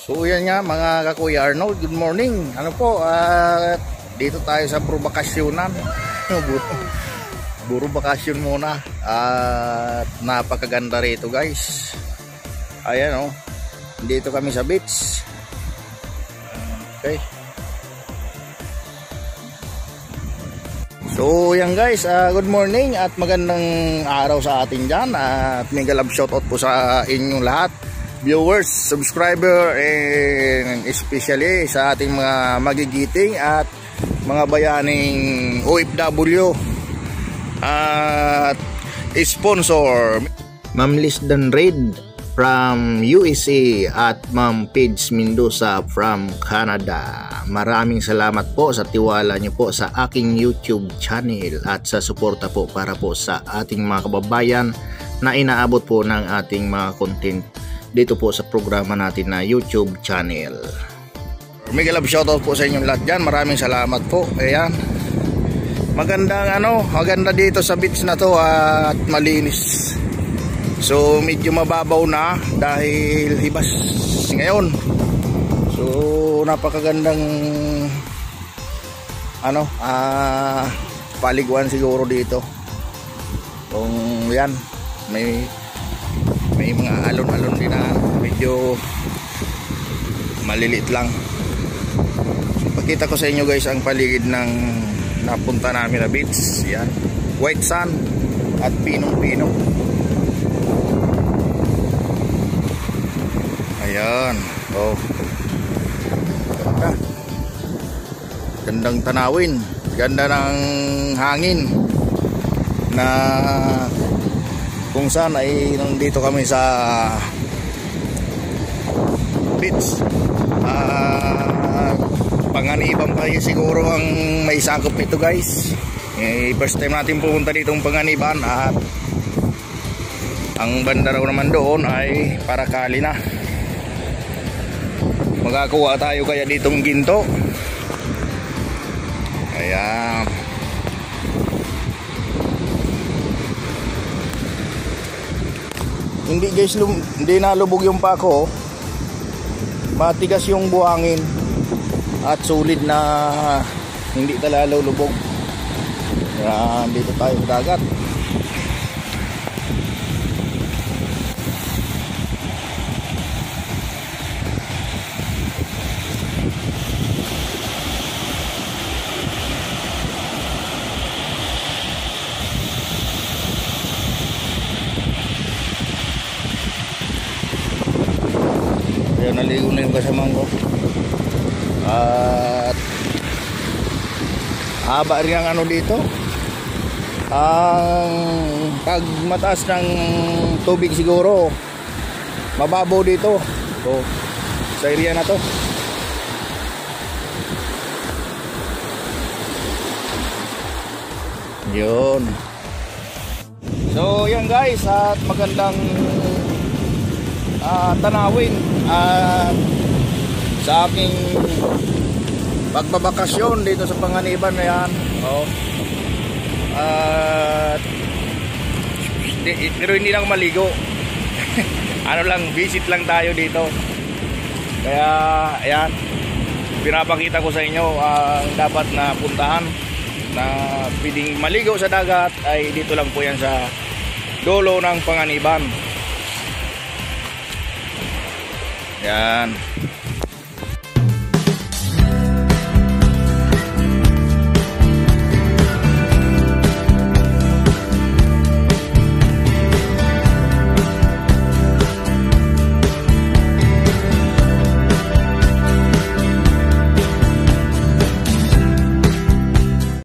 So yan nga mga kakuya Arnold, good morning. Ano po, dito tayo sa puro bakasyonan. Puro bakasyon muna. At napakaganda rito guys. Ayan dito kami sa beach. Okay. So yan guys, good morning at magandang araw sa atin dyan. At mega love shoutout po sa inyong lahat, viewers, subscriber, and especially sa ating mga magigiting at mga bayaning OFW at sponsor, Ma'am Lisdan Reid from USA at Ma'am Paige Mendoza from Canada. Maraming salamat po sa tiwala niyo po sa aking YouTube channel at sa suporta po para po sa ating mga kababayan na inaabot po ng ating mga content dito po sa programa natin na YouTube channel. Mega love shoutout po sa inyong lahat dyan. Maraming salamat po. Ayan. Maganda dito sa beach na to at malinis. So medyo mababaw na dahil hibas ngayon. So napakagandang paliguan siguro dito. Kung yan may mga alon-alon din na medyo maliliit lang. So, pakita ko sa inyo guys ang paligid ng napunta namin na beach. Yan, white sand at pinong-pino. Ayan. Gandang tanawin, ganda ng hangin na kung saan ay nandito kami sa beach. Panganiban pa siguro ang may sakop nito guys. First time natin pumunta ditong Panganiban at ang banda raw naman doon ay Paracali na. Magkakuha tayo kaya ditong ginto. Ayan. Hindi guys, hindi nalubog yung pako. Matigas yung buhangin at solid na hindi talalaw lubog. Yan, dito tayo sa dagat. Ayan, naligo na yung kasamang ko. At haba rin ang dito. Ang pag mataas ng tubig siguro mababaw dito. So, sa area na to. Yun. So yan guys, at magandang tanawin sa aking pagbabakasyon dito sa Panganiban na yan. Pero hindi lang maligo. Visit lang tayo dito. Kaya ayan, pinapakita ko sa inyo ang dapat na puntahan na pwedeng maligo sa dagat ay dito lang po yan sa dulo ng Panganiban. Yan.